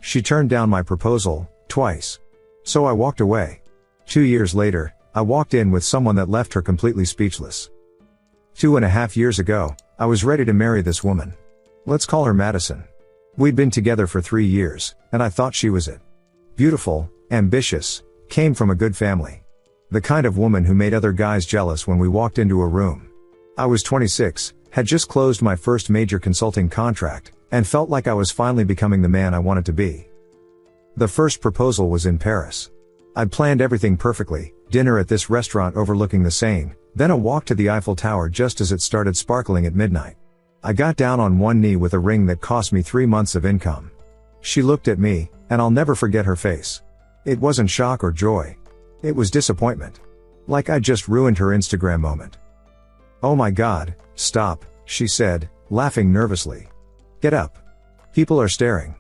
She turned down my proposal, twice. So I walked away. 2 years later, I walked in with someone that left her completely speechless. 2.5 years ago, I was ready to marry this woman. Let's call her Madison. We'd been together for 3 years, and I thought she was it. Beautiful, ambitious, came from a good family. The kind of woman who made other guys jealous when we walked into a room. I was 26, had just closed my first major consulting contract, and felt like I was finally becoming the man I wanted to be. The first proposal was in Paris. I'd planned everything perfectly, dinner at this restaurant overlooking the Seine, then a walk to the Eiffel Tower just as it started sparkling at midnight. I got down on one knee with a ring that cost me 3 months of income. She looked at me, and I'll never forget her face. It wasn't shock or joy. It was disappointment. Like I'd just ruined her Instagram moment. "Oh my God, stop," she said, laughing nervously. "Get up. People are staring."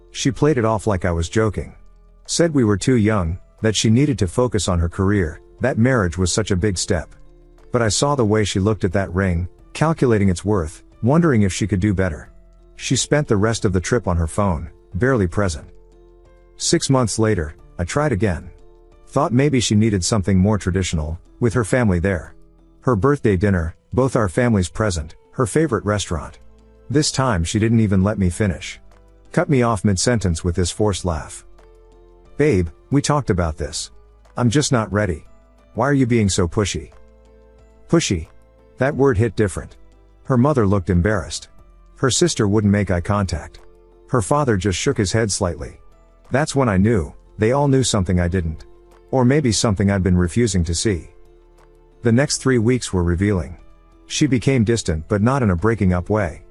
She played it off like I was joking. Said we were too young, that she needed to focus on her career, that marriage was such a big step. But I saw the way she looked at that ring, calculating its worth, wondering if she could do better. She spent the rest of the trip on her phone, barely present. 6 months later, I tried again. Thought maybe she needed something more traditional, with her family there. Her birthday dinner, both our families present, her favorite restaurant. This time she didn't even let me finish. Cut me off mid-sentence with this forced laugh. "Babe, we talked about this. I'm just not ready. Why are you being so pushy?" Pushy. That word hit different. Her mother looked embarrassed. Her sister wouldn't make eye contact. Her father just shook his head slightly. That's when I knew, they all knew something I didn't. Or maybe something I'd been refusing to see. The next 3 weeks were revealing. She became distant but not in a breaking up way.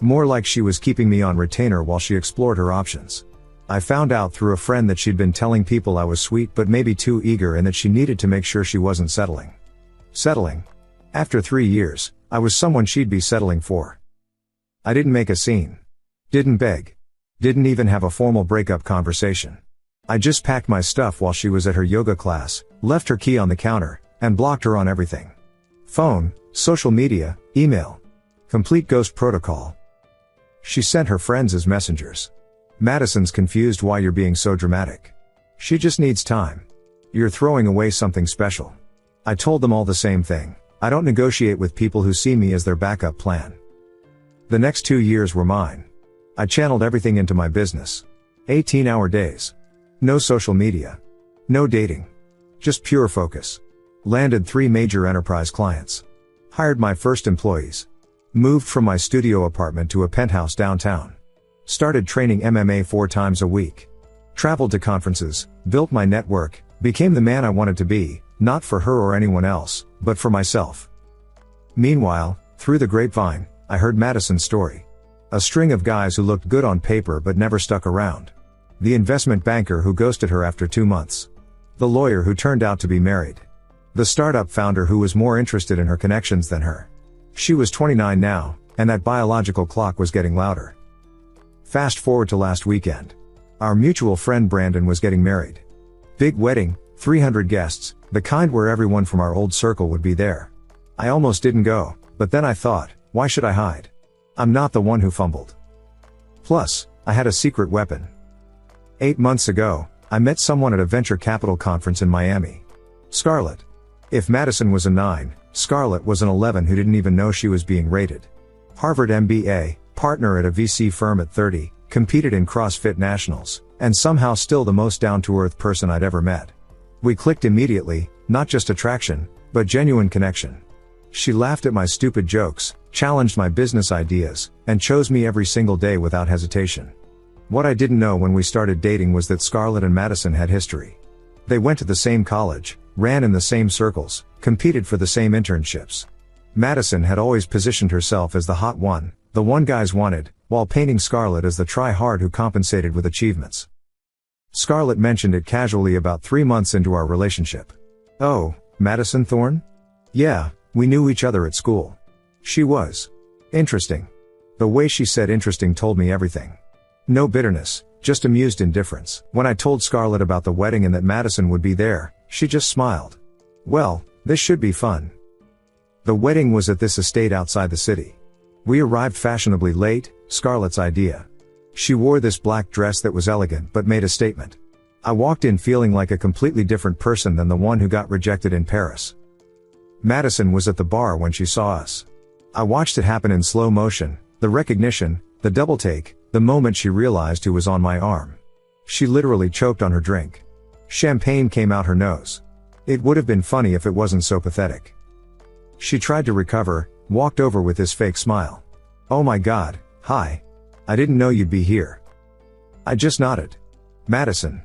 More like she was keeping me on retainer while she explored her options. I found out through a friend that she'd been telling people I was sweet but maybe too eager and that she needed to make sure she wasn't settling. Settling. After 3 years, I was someone she'd be settling for. I didn't make a scene. Didn't beg. Didn't even have a formal breakup conversation. I just packed my stuff while she was at her yoga class, left her key on the counter, and blocked her on everything. Phone, social media, email. Complete ghost protocol. She sent her friends as messengers. "Madison's confused why you're being so dramatic. She just needs time. You're throwing away something special." I told them all the same thing. I don't negotiate with people who see me as their backup plan. The next 2 years were mine. I channeled everything into my business. 18-hour days. No social media. No dating. Just pure focus. Landed 3 major enterprise clients. Hired my first employees. Moved from my studio apartment to a penthouse downtown. Started training MMA 4 times a week. Traveled to conferences, built my network, became the man I wanted to be, not for her or anyone else, but for myself. Meanwhile, through the grapevine, I heard Madison's story. A string of guys who looked good on paper but never stuck around. The investment banker who ghosted her after 2 months. The lawyer who turned out to be married. The startup founder who was more interested in her connections than her. She was 29 now, and that biological clock was getting louder. Fast forward to last weekend. Our mutual friend Brandon was getting married. Big wedding, 300 guests, the kind where everyone from our old circle would be there. I almost didn't go, but then I thought, why should I hide? I'm not the one who fumbled. Plus, I had a secret weapon. 8 months ago, I met someone at a venture capital conference in Miami. Scarlett. If Madison was a 9, Scarlett was an 11 who didn't even know she was being rated. Harvard MBA, partner at a VC firm at 30, competed in CrossFit Nationals, and somehow still the most down-to-earth person I'd ever met. We clicked immediately, not just attraction, but genuine connection. She laughed at my stupid jokes, challenged my business ideas, and chose me every single day without hesitation. What I didn't know when we started dating was that Scarlett and Madison had history. They went to the same college, ran in the same circles, competed for the same internships. Madison had always positioned herself as the hot one, the one guys wanted, while painting Scarlett as the try-hard who compensated with achievements. Scarlett mentioned it casually about 3 months into our relationship. "Oh, Madison Thorne? Yeah, we knew each other at school." She was interesting. The way she said interesting told me everything. No bitterness, just amused indifference. When I told Scarlett about the wedding and that Madison would be there, she just smiled. "Well, this should be fun." The wedding was at this estate outside the city. We arrived fashionably late, Scarlett's idea. She wore this black dress that was elegant but made a statement. I walked in feeling like a completely different person than the one who got rejected in Paris. Madison was at the bar when she saw us. I watched it happen in slow motion, the recognition, the double take, the moment she realized who was on my arm. She literally choked on her drink. Champagne came out her nose. It would have been funny if it wasn't so pathetic. She tried to recover, walked over with this fake smile. "Oh my God, hi. I didn't know you'd be here." I just nodded. "Madison."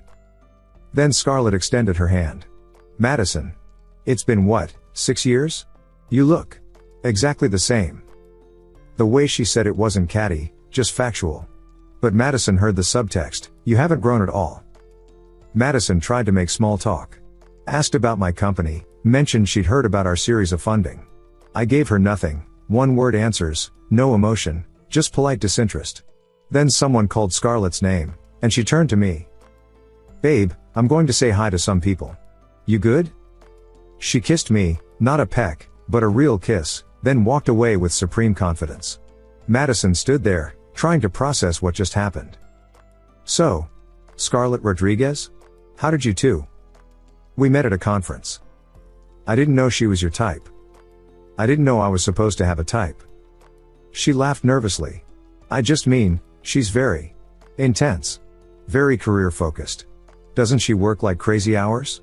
Then Scarlett extended her hand. "Madison. It's been what, 6 years? You look exactly the same." The way she said it wasn't catty, just factual. But Madison heard the subtext, "You haven't grown at all." Madison tried to make small talk. Asked about my company, mentioned she'd heard about our series of funding. I gave her nothing, one-word answers, no emotion, just polite disinterest. Then someone called Scarlett's name, and she turned to me. "Babe, I'm going to say hi to some people. You good?" She kissed me, not a peck, but a real kiss, then walked away with supreme confidence. Madison stood there, trying to process what just happened. "So, Scarlett Rodriguez? How did you two?" "We met at a conference." "I didn't know she was your type." "I didn't know I was supposed to have a type." She laughed nervously. "I just mean, she's very intense. Very career-focused. Doesn't she work like crazy hours?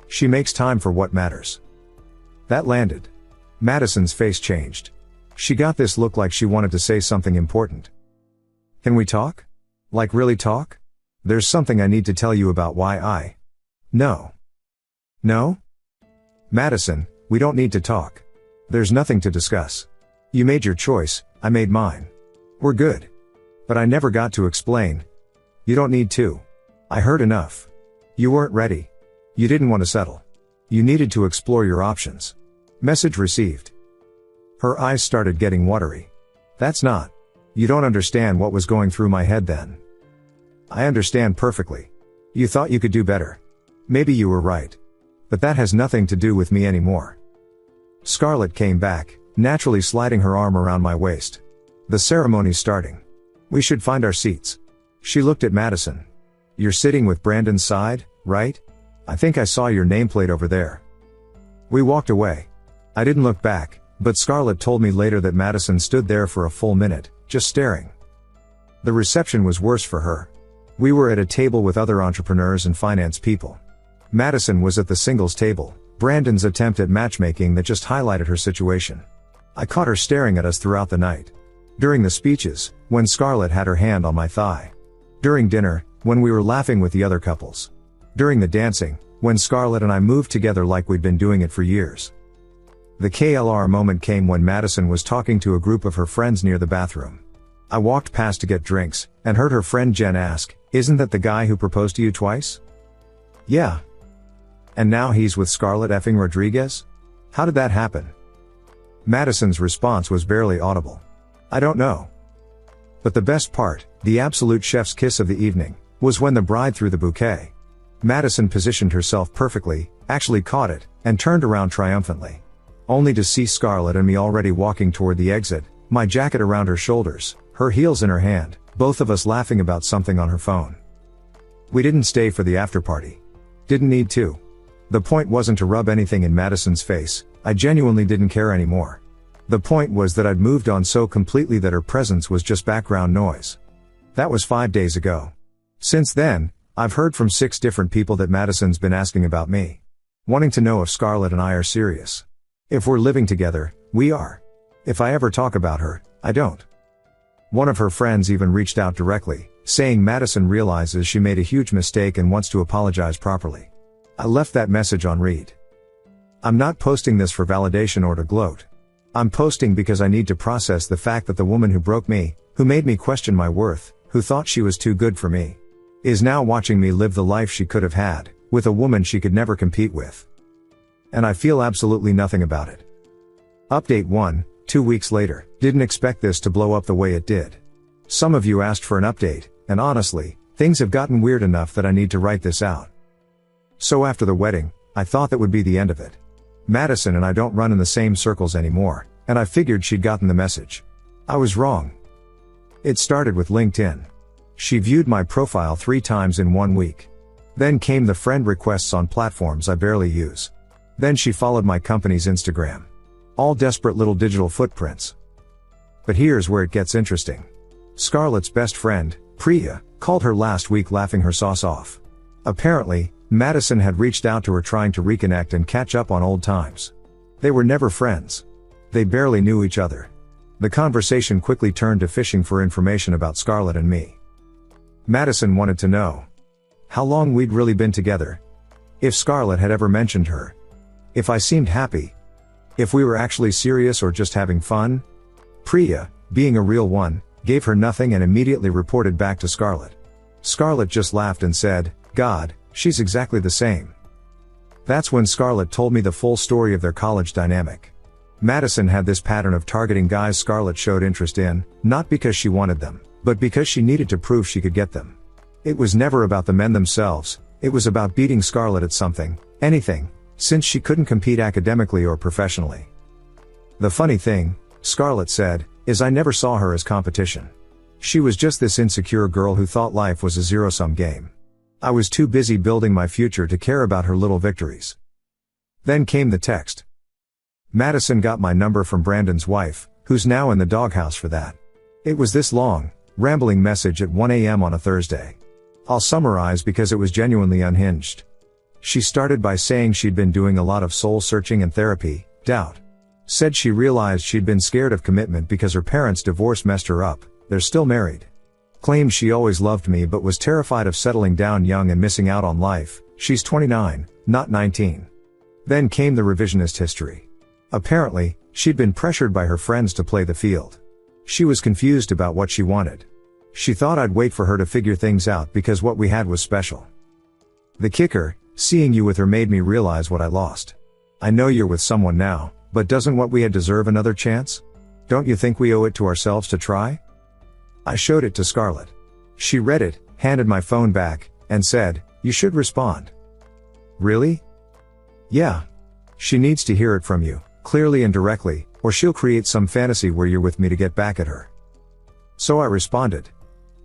She makes time for what matters." That landed. Madison's face changed. She got this look like she wanted to say something important. "Can we talk? Like really talk? There's something I need to tell you about why I..." "No." "No? Madison, we don't need to talk. There's nothing to discuss. You made your choice, I made mine. We're good. But I never got to explain. You don't need to. I heard enough. You weren't ready. You didn't want to settle. You needed to explore your options." Message received. Her eyes started getting watery. "That's not. You don't understand what was going through my head then." "I understand perfectly. You thought you could do better. Maybe you were right. But that has nothing to do with me anymore." Scarlett came back, naturally sliding her arm around my waist. "The ceremony's starting. We should find our seats." She looked at Madison. "You're sitting with Brandon's side, right? I think I saw your nameplate over there." We walked away. I didn't look back, but Scarlett told me later that Madison stood there for a full minute, just staring. The reception was worse for her. We were at a table with other entrepreneurs and finance people. Madison was at the singles table, Brandon's attempt at matchmaking that just highlighted her situation. I caught her staring at us throughout the night. During the speeches, when Scarlett had her hand on my thigh. During dinner, when we were laughing with the other couples. During the dancing, when Scarlett and I moved together like we'd been doing it for years. The KLR moment came when Madison was talking to a group of her friends near the bathroom. I walked past to get drinks, and heard her friend Jen ask, "Isn't that the guy who proposed to you twice?" "Yeah. And now he's with Scarlett effing Rodriguez? How did that happen?" Madison's response was barely audible. "I don't know." But the best part, the absolute chef's kiss of the evening, was when the bride threw the bouquet. Madison positioned herself perfectly, actually caught it, and turned around triumphantly. Only to see Scarlett and me already walking toward the exit, my jacket around her shoulders, her heels in her hand, both of us laughing about something on her phone. We didn't stay for the after party. Didn't need to. The point wasn't to rub anything in Madison's face, I genuinely didn't care anymore. The point was that I'd moved on so completely that her presence was just background noise. That was 5 days ago. Since then, I've heard from 6 different people that Madison's been asking about me. Wanting to know if Scarlett and I are serious. If we're living together, we are. If I ever talk about her, I don't. One of her friends even reached out directly, saying Madison realizes she made a huge mistake and wants to apologize properly. I left that message on read. I'm not posting this for validation or to gloat. I'm posting because I need to process the fact that the woman who broke me, who made me question my worth, who thought she was too good for me, is now watching me live the life she could have had, with a woman she could never compete with. And I feel absolutely nothing about it. Update 1, 2 weeks later, didn't expect this to blow up the way it did. Some of you asked for an update, and honestly, things have gotten weird enough that I need to write this out. So after the wedding, I thought that would be the end of it. Madison and I don't run in the same circles anymore, and I figured she'd gotten the message. I was wrong. It started with LinkedIn. She viewed my profile 3 times in 1 week. Then came the friend requests on platforms I barely use. Then she followed my company's Instagram. All desperate little digital footprints. But here's where it gets interesting. Scarlett's best friend, Priya, called her last week laughing her sauce off. Apparently, Madison had reached out to her trying to reconnect and catch up on old times. They were never friends. They barely knew each other. The conversation quickly turned to fishing for information about Scarlett and me. Madison wanted to know how long we'd really been together, if Scarlett had ever mentioned her, if I seemed happy, if we were actually serious or just having fun. Priya, being a real one, gave her nothing and immediately reported back to Scarlett. Scarlett just laughed and said, "God, she's exactly the same." That's when Scarlett told me the full story of their college dynamic. Madison had this pattern of targeting guys Scarlett showed interest in, not because she wanted them, but because she needed to prove she could get them. It was never about the men themselves, it was about beating Scarlett at something, anything, since she couldn't compete academically or professionally. The funny thing, Scarlett said, is I never saw her as competition. She was just this insecure girl who thought life was a zero-sum game. I was too busy building my future to care about her little victories. Then came the text. Madison got my number from Brandon's wife, who's now in the doghouse for that. It was this long, rambling message at 1 a.m. on a Thursday. I'll summarize because it was genuinely unhinged. She started by saying she'd been doing a lot of soul-searching and therapy, doubt. Said she realized she'd been scared of commitment because her parents' divorce messed her up, they're still married. Claimed she always loved me but was terrified of settling down young and missing out on life, she's 29, not 19. Then came the revisionist history. Apparently, she'd been pressured by her friends to play the field. She was confused about what she wanted. She thought I'd wait for her to figure things out because what we had was special. The kicker, seeing you with her made me realize what I lost. I know you're with someone now, but doesn't what we had deserve another chance? Don't you think we owe it to ourselves to try? I showed it to Scarlett. She read it, handed my phone back, and said, "You should respond." Really? Yeah. She needs to hear it from you, clearly and directly, or she'll create some fantasy where you're with me to get back at her. So I responded.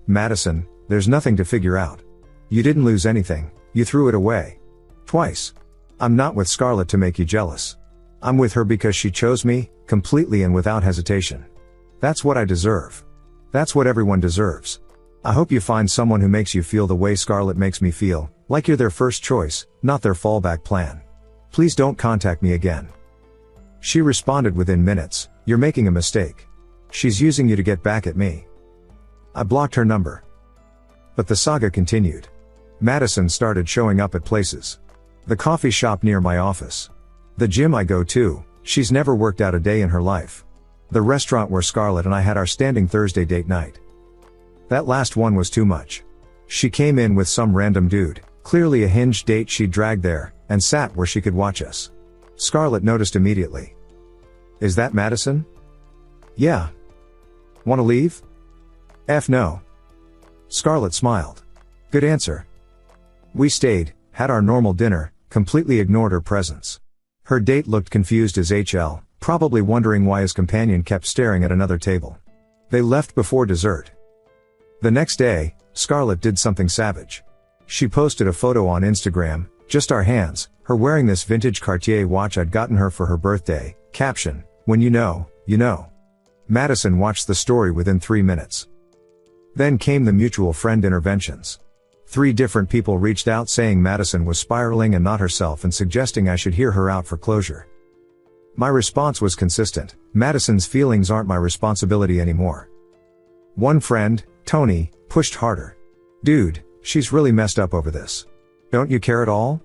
Madison, there's nothing to figure out. You didn't lose anything, you threw it away. Twice. I'm not with Scarlett to make you jealous. I'm with her because she chose me, completely and without hesitation. That's what I deserve. That's what everyone deserves. I hope you find someone who makes you feel the way Scarlett makes me feel, like you're their first choice, not their fallback plan. Please don't contact me again. She responded within minutes, "You're making a mistake. She's using you to get back at me." I blocked her number. But the saga continued. Madison started showing up at places. The coffee shop near my office. The gym I go to, she's never worked out a day in her life. The restaurant where Scarlett and I had our standing Thursday date night. That last one was too much. She came in with some random dude, clearly a hinged date she'd dragged there, and sat where she could watch us. Scarlett noticed immediately. "Is that Madison?" "Yeah." "Wanna leave?" "F no." Scarlett smiled. "Good answer." We stayed, had our normal dinner, completely ignored her presence. Her date looked confused as HL, probably wondering why his companion kept staring at another table. They left before dessert. The next day, Scarlett did something savage. She posted a photo on Instagram, just our hands, her wearing this vintage Cartier watch I'd gotten her for her birthday, caption, "When you know, you know." Madison watched the story within 3 minutes. Then came the mutual friend interventions. 3 different people reached out saying Madison was spiraling and not herself and suggesting I should hear her out for closure. My response was consistent: Madison's feelings aren't my responsibility anymore. One friend, Tony, pushed harder. "Dude, she's really messed up over this. Don't you care at all?"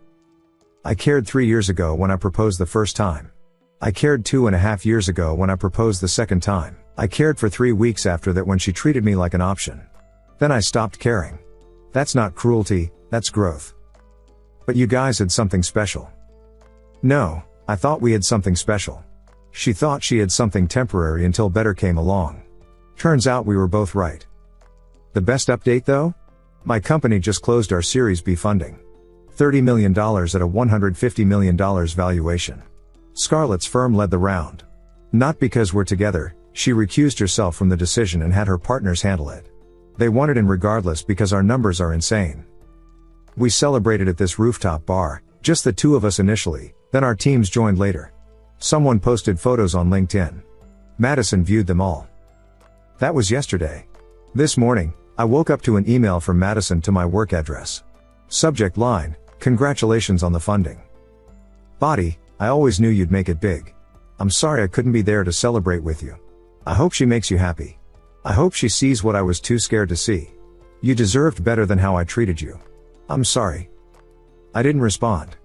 I cared 3 years ago when I proposed the first time. I cared 2.5 years ago when I proposed the second time. I cared for 3 weeks after that when she treated me like an option. Then I stopped caring. That's not cruelty, that's growth. But you guys had something special. No, I thought we had something special. She thought she had something temporary until better came along. Turns out we were both right. The best update though? My company just closed our Series B funding. $30 million at a $150 million valuation. Scarlett's firm led the round. Not because we're together, she recused herself from the decision and had her partners handle it. They wanted in regardless because our numbers are insane. We celebrated at this rooftop bar, just the two of us initially, then our teams joined later. Someone posted photos on LinkedIn. Madison viewed them all. That was yesterday. This morning, I woke up to an email from Madison to my work address. Subject line, "Congratulations on the funding." Body, "I always knew you'd make it big. I'm sorry I couldn't be there to celebrate with you. I hope she makes you happy. I hope she sees what I was too scared to see. You deserved better than how I treated you. I'm sorry." I didn't respond.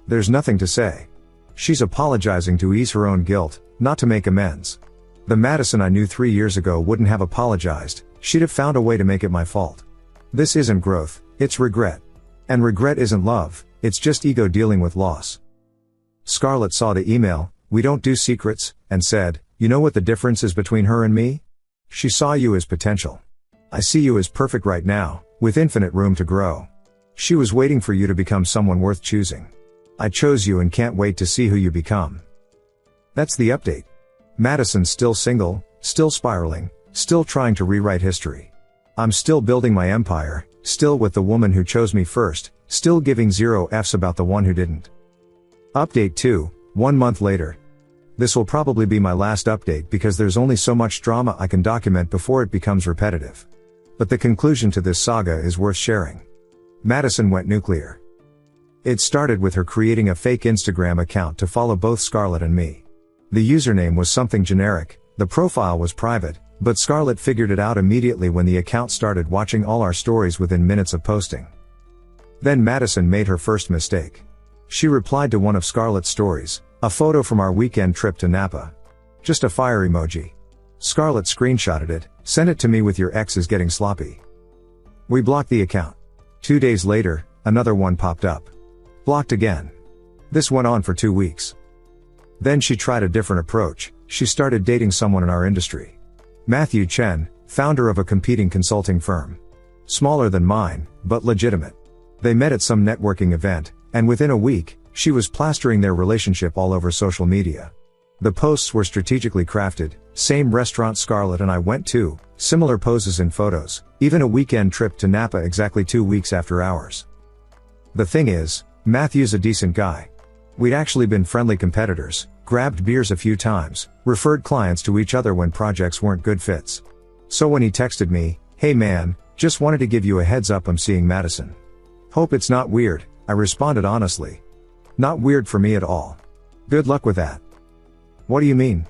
There's nothing to say. She's apologizing to ease her own guilt, not to make amends. The Madison I knew 3 years ago wouldn't have apologized, she'd have found a way to make it my fault. This isn't growth, it's regret. And regret isn't love, it's just ego dealing with loss. Scarlett saw the email, "We don't do secrets," and said, "You know what the difference is between her and me? She saw you as potential. I see you as perfect right now, with infinite room to grow. She was waiting for you to become someone worth choosing. I chose you and can't wait to see who you become." That's the update. Madison's still single, still spiraling, still trying to rewrite history. I'm still building my empire, still with the woman who chose me first, still giving 0 Fs about the one who didn't. Update 2, 1 month later. This will probably be my last update because there's only so much drama I can document before it becomes repetitive. But the conclusion to this saga is worth sharing. Madison went nuclear. It started with her creating a fake Instagram account to follow both Scarlett and me. The username was something generic, the profile was private, but Scarlett figured it out immediately when the account started watching all our stories within minutes of posting. Then Madison made her first mistake. She replied to one of Scarlett's stories, a photo from our weekend trip to Napa. Just a fire emoji. Scarlett screenshotted it, "Send it to me with your ex is getting sloppy." We blocked the account. 2 days later, another one popped up. Blocked again. This went on for 2 weeks. Then she tried a different approach, she started dating someone in our industry. Matthew Chen, founder of a competing consulting firm. Smaller than mine, but legitimate. They met at some networking event, and within a week, she was plastering their relationship all over social media. The posts were strategically crafted, same restaurant Scarlett and I went to, similar poses in photos, even a weekend trip to Napa exactly 2 weeks after ours. The thing is, Matthew's a decent guy. We'd actually been friendly competitors, grabbed beers a few times, referred clients to each other when projects weren't good fits. So when he texted me, "Hey man, just wanted to give you a heads up I'm seeing Madison. Hope it's not weird," I responded honestly. "Not weird for me at all. Good luck with that." "What do you mean?"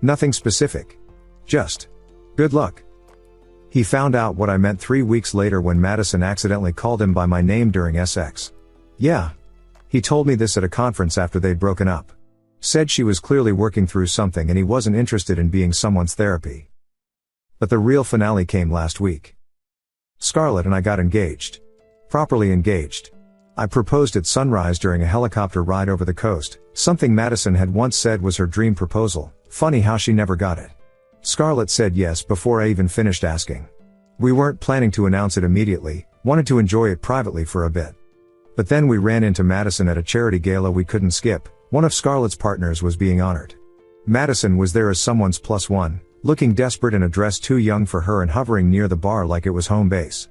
"Nothing specific. Just good luck." He found out what I meant 3 weeks later when Madison accidentally called him by my name during SX. Yeah. He told me this at a conference after they'd broken up. Said she was clearly working through something and he wasn't interested in being someone's therapy. But the real finale came last week. Scarlett and I got engaged. Properly engaged. I proposed at sunrise during a helicopter ride over the coast, something Madison had once said was her dream proposal. Funny how she never got it. Scarlett said yes before I even finished asking. We weren't planning to announce it immediately, wanted to enjoy it privately for a bit. But then we ran into Madison at a charity gala we couldn't skip. One of Scarlett's partners was being honored. Madison was there as someone's +1, looking desperate in a dress too young for her and hovering near the bar like it was home base.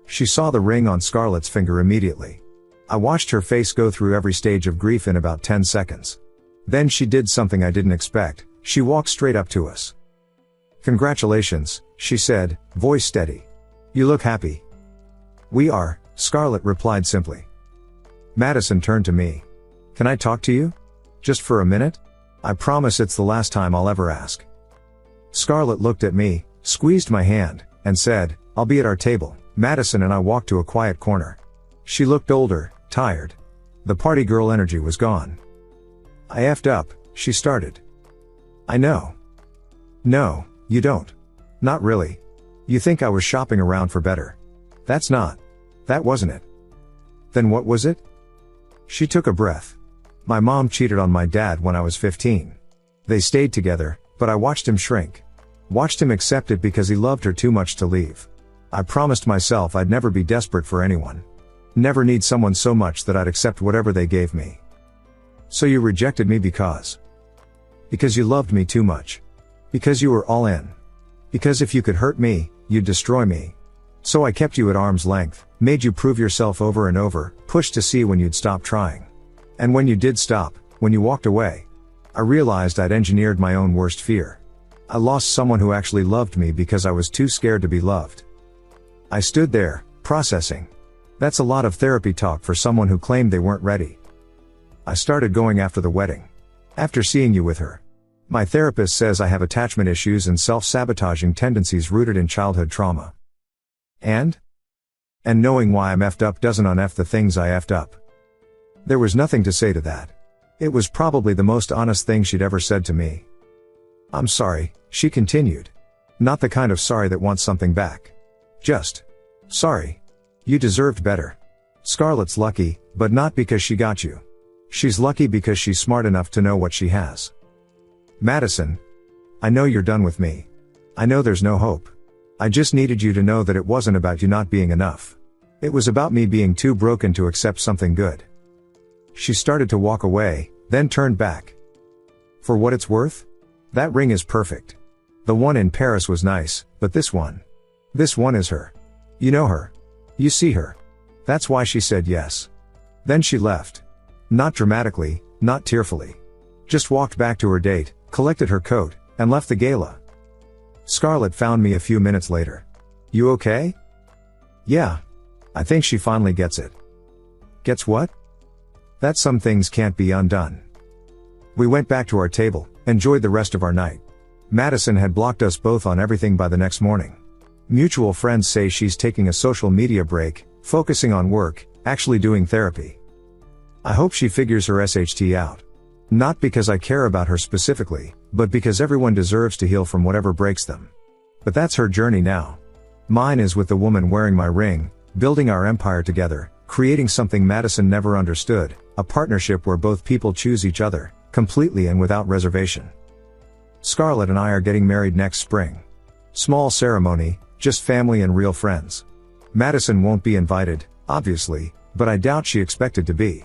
She saw the ring on Scarlett's finger immediately. I watched her face go through every stage of grief in about 10 seconds. Then she did something I didn't expect, she walked straight up to us. "Congratulations," she said, voice steady. "You look happy." "We are," Scarlett replied simply. Madison turned to me. "Can I talk to you? Just for a minute? I promise it's the last time I'll ever ask." Scarlett looked at me, squeezed my hand, and said, "I'll be at our table." Madison and I walked to a quiet corner. She looked older, tired. The party girl energy was gone. "I effed up," she started. "I know." "No, you don't. Not really. You think I was shopping around for better. That wasn't it." "Then what was it?" She took a breath. "My mom cheated on my dad when I was 15. They stayed together, but I watched him shrink. Watched him accept it because he loved her too much to leave. I promised myself I'd never be desperate for anyone. Never need someone so much that I'd accept whatever they gave me." "So you rejected me because you loved me too much. Because you were all in. Because if you could hurt me, you'd destroy me. So I kept you at arm's length, made you prove yourself over and over, pushed to see when you'd stop trying. And when you did stop, when you walked away, I realized I'd engineered my own worst fear. I lost someone who actually loved me because I was too scared to be loved. I stood there, processing. That's a lot of therapy talk for someone who claimed they weren't ready. I started going after the wedding. After seeing you with her. My therapist says I have attachment issues and self-sabotaging tendencies rooted in childhood trauma. And knowing why I'm effed up doesn't un-F the things I effed up. There was nothing to say to that. It was probably the most honest thing she'd ever said to me. I'm sorry, she continued. Not the kind of sorry that wants something back. Just sorry. You deserved better. Scarlett's lucky, but not because she got you. She's lucky because she's smart enough to know what she has. Madison, I know you're done with me. I know there's no hope. I just needed you to know that it wasn't about you not being enough. It was about me being too broken to accept something good. She started to walk away, then turned back. For what it's worth? That ring is perfect. The one in Paris was nice, but this one is her. You know her. You see her. That's why she said yes. Then she left. Not dramatically, not tearfully. Just walked back to her date, collected her coat, and left the gala. Scarlett found me a few minutes later. You okay? Yeah. I think she finally gets it. Gets what? That some things can't be undone. We went back to our table, enjoyed the rest of our night. Madison had blocked us both on everything by the next morning. Mutual friends say she's taking a social media break, focusing on work, actually doing therapy. I hope she figures her SHT out. Not because I care about her specifically, but because everyone deserves to heal from whatever breaks them. But that's her journey now. Mine is with the woman wearing my ring, building our empire together, creating something Madison never understood, a partnership where both people choose each other, completely and without reservation. Scarlett and I are getting married next spring. Small ceremony, just family and real friends. Madison won't be invited, obviously, but I doubt she expected to be.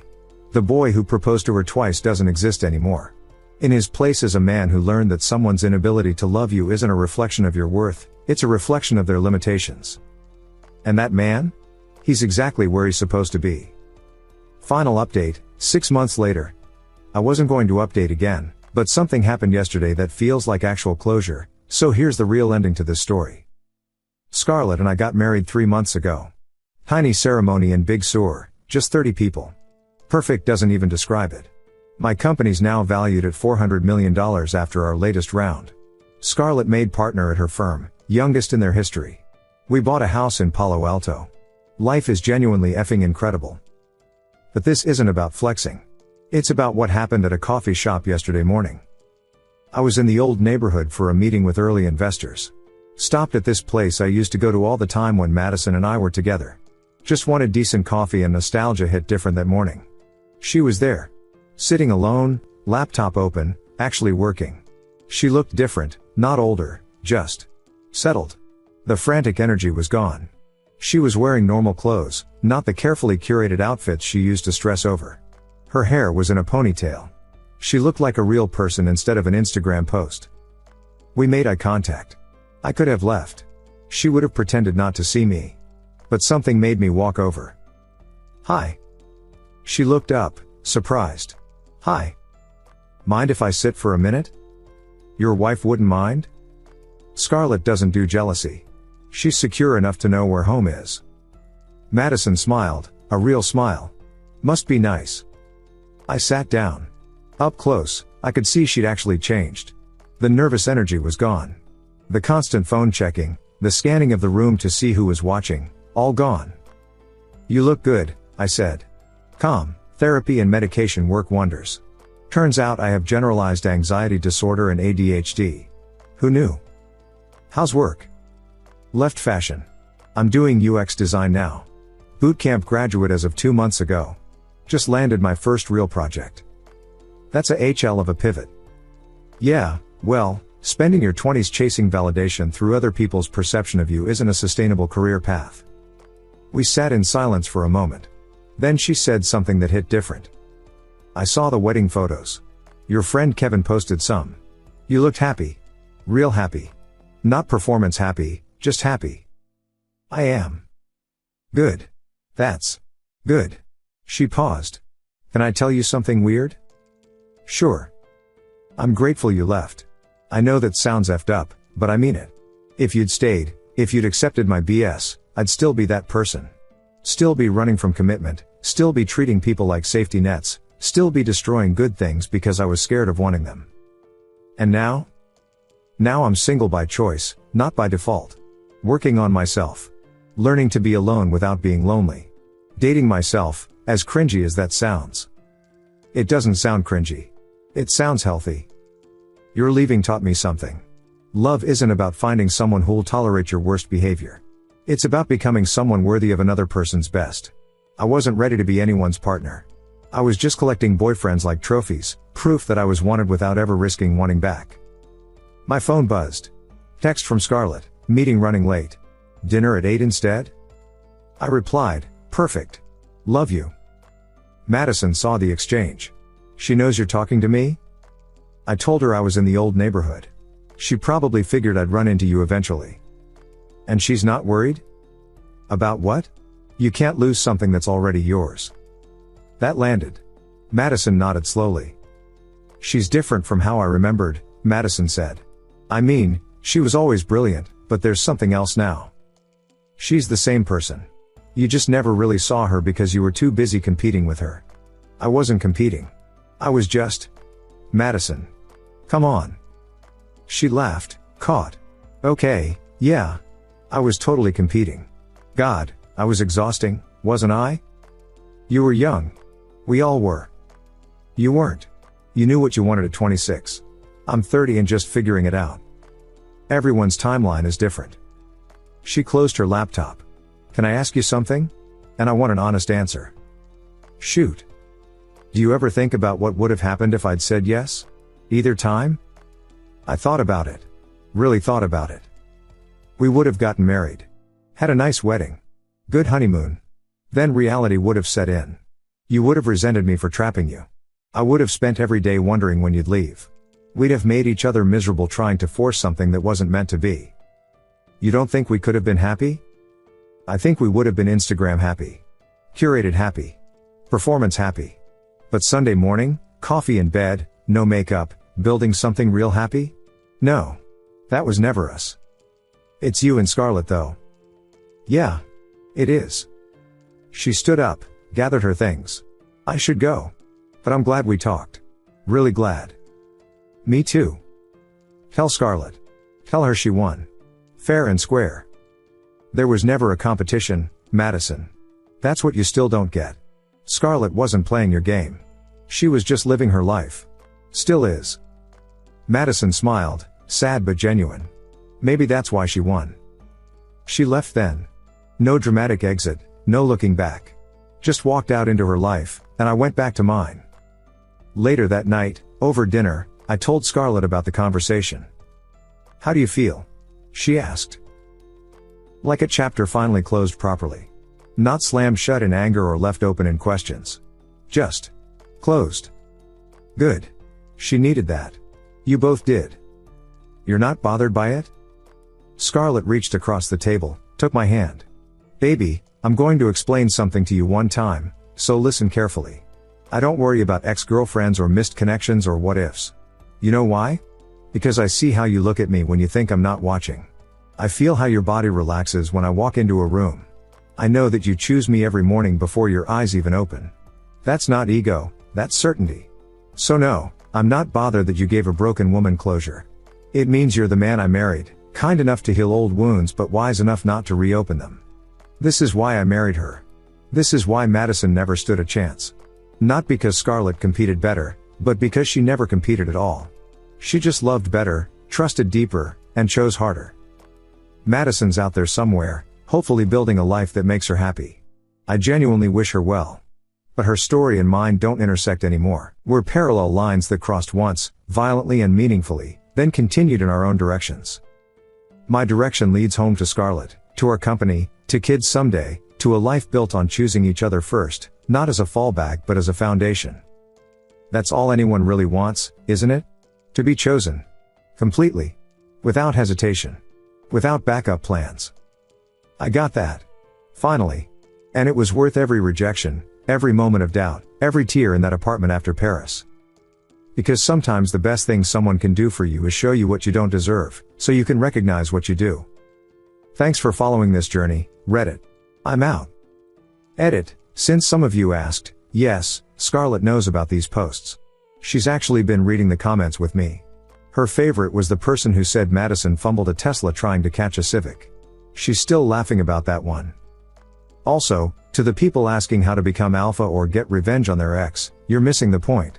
The boy who proposed to her twice doesn't exist anymore. In his place is a man who learned that someone's inability to love you isn't a reflection of your worth, it's a reflection of their limitations. And that man? He's exactly where he's supposed to be. Final update, 6 months later. I wasn't going to update again, but something happened yesterday that feels like actual closure, so here's the real ending to this story. Scarlett and I got married 3 months ago. Tiny ceremony in Big Sur, just 30 people. Perfect doesn't even describe it. My company's now valued at $400 million after our latest round. Scarlett made partner at her firm, youngest in their history. We bought a house in Palo Alto. Life is genuinely effing incredible. But this isn't about flexing. It's about what happened at a coffee shop yesterday morning. I was in the old neighborhood for a meeting with early investors. Stopped at this place I used to go to all the time when Madison and I were together. Just wanted decent coffee and nostalgia hit different that morning. She was there. Sitting alone, laptop open, actually working. She looked different, not older, just settled. The frantic energy was gone. She was wearing normal clothes, not the carefully curated outfits she used to stress over. Her hair was in a ponytail. She looked like a real person instead of an Instagram post. We made eye contact. I could have left. She would have pretended not to see me. But something made me walk over. Hi. She looked up, surprised. Hi. Mind if I sit for a minute? Your wife wouldn't mind? Scarlett doesn't do jealousy. She's secure enough to know where home is. Madison smiled, a real smile. Must be nice. I sat down. Up close, I could see she'd actually changed. The nervous energy was gone. The constant phone checking, the scanning of the room to see who was watching, all gone. You look good, I said. Calm, therapy and medication work wonders. Turns out I have generalized anxiety disorder and ADHD. Who knew? How's work? Left fashion. I'm doing UX design now. Bootcamp graduate as of 2 months ago. Just landed my first real project. That's a HL of a pivot. Yeah, well, spending your 20s chasing validation through other people's perception of you isn't a sustainable career path. We sat in silence for a moment. Then she said something that hit different. I saw the wedding photos. Your friend Kevin posted some. You looked happy. Real happy. Not performance happy, Just happy. I am. Good. That's good. She paused. Can I tell you something weird? Sure. I'm grateful you left. I know that sounds effed up, but I mean it. If you'd stayed, if you'd accepted my BS, I'd still be that person. Still be running from commitment, still be treating people like safety nets, still be destroying good things because I was scared of wanting them. And now? Now I'm single by choice, not by default. Working on myself. Learning to be alone without being lonely. Dating myself, as cringy as that sounds. It doesn't sound cringy. It sounds healthy. Your leaving taught me something. Love isn't about finding someone who'll tolerate your worst behavior. It's about becoming someone worthy of another person's best. I wasn't ready to be anyone's partner. I was just collecting boyfriends like trophies, proof that I was wanted without ever risking wanting back. My phone buzzed. Text from Scarlett, meeting running late. Dinner at 8 instead? I replied, perfect. Love you. Madison saw the exchange. She knows you're talking to me? I told her I was in the old neighborhood. She probably figured I'd run into you eventually. And she's not worried? About what? You can't lose something that's already yours. That landed. Madison nodded slowly. She's different from how I remembered, Madison said. I mean, she was always brilliant, but there's something else now. She's the same person. You just never really saw her because you were too busy competing with her. I wasn't competing. I was just... Madison. Come on. She laughed, caught. Okay, yeah. I was totally competing. God, I was exhausting, wasn't I? You were young. We all were. You weren't. You knew what you wanted at 26. I'm 30 and just figuring it out. Everyone's timeline is different. She closed her laptop. Can I ask you something? And I want an honest answer. Shoot. Do you ever think about what would have happened if I'd said yes? Either time? I thought about it. Really thought about it. We would have gotten married. Had a nice wedding. Good honeymoon. Then reality would have set in. You would have resented me for trapping you. I would have spent every day wondering when you'd leave. We'd have made each other miserable trying to force something that wasn't meant to be. You don't think we could have been happy? I think we would have been Instagram happy. Curated happy. Performance happy. But Sunday morning, coffee in bed, no makeup, building something real happy? No. That was never us. It's you and Scarlett though. Yeah. It is. She stood up, gathered her things. I should go. But I'm glad we talked. Really glad. Me too. Tell Scarlett. Tell her she won. Fair and square. There was never a competition, Madison. That's what you still don't get. Scarlett wasn't playing your game. She was just living her life. Still is. Madison smiled, sad but genuine. Maybe that's why she won. She left then. No dramatic exit, no looking back. Just walked out into her life, and I went back to mine. Later that night, over dinner, I told Scarlett about the conversation. How do you feel? She asked. Like a chapter finally closed properly. Not slammed shut in anger or left open in questions. Just closed. Good. She needed that. You both did. You're not bothered by it? Scarlett reached across the table, took my hand. Baby, I'm going to explain something to you one time, so listen carefully. I don't worry about ex-girlfriends or missed connections or what ifs. You know why? Because I see how you look at me when you think I'm not watching. I feel how your body relaxes when I walk into a room. I know that you choose me every morning before your eyes even open. That's not ego, that's certainty. So no, I'm not bothered that you gave a broken woman closure. It means you're the man I married, kind enough to heal old wounds but wise enough not to reopen them. This is why I married her. This is why Madison never stood a chance. Not because Scarlett competed better, but because she never competed at all. She just loved better, trusted deeper, and chose harder. Madison's out there somewhere, hopefully building a life that makes her happy. I genuinely wish her well. But her story and mine don't intersect anymore. We're parallel lines that crossed once, violently and meaningfully, then continued in our own directions. My direction leads home to Scarlett, to our company, to kids someday, to a life built on choosing each other first, not as a fallback but as a foundation. That's all anyone really wants, isn't it? To be chosen. Completely. Without hesitation. Without backup plans. I got that. Finally. And it was worth every rejection, every moment of doubt, every tear in that apartment after Paris. Because sometimes the best thing someone can do for you is show you what you don't deserve, so you can recognize what you do. Thanks for following this journey, Reddit. I'm out. Edit. Since some of you asked, yes, Scarlett knows about these posts. She's actually been reading the comments with me. Her favorite was the person who said Madison fumbled a Tesla trying to catch a Civic. She's still laughing about that one. Also, to the people asking how to become alpha or get revenge on their ex, you're missing the point.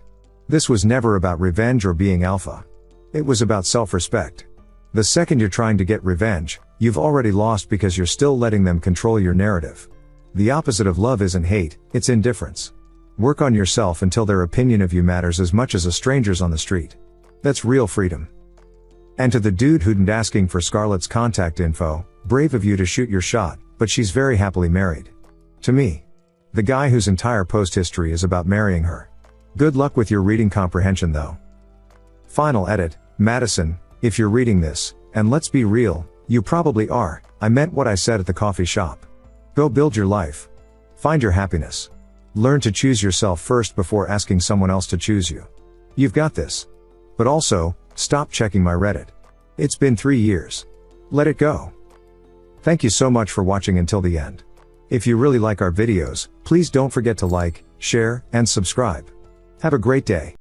This was never about revenge or being alpha. It was about self-respect. The second you're trying to get revenge, you've already lost because you're still letting them control your narrative. The opposite of love isn't hate, it's indifference. Work on yourself until their opinion of you matters as much as a stranger's on the street. That's real freedom. And to the dude who'd asking for Scarlett's contact info, brave of you to shoot your shot, but she's very happily married. To me. The guy whose entire post history is about marrying her. Good luck with your reading comprehension though. Final edit, Madison, if you're reading this, and let's be real, you probably are, I meant what I said at the coffee shop. Go build your life. Find your happiness. Learn to choose yourself first before asking someone else to choose you. You've got this. But also, stop checking my Reddit. It's been 3 years. Let it go. Thank you so much for watching until the end. If you really like our videos, please don't forget to like, share, and subscribe. Have a great day.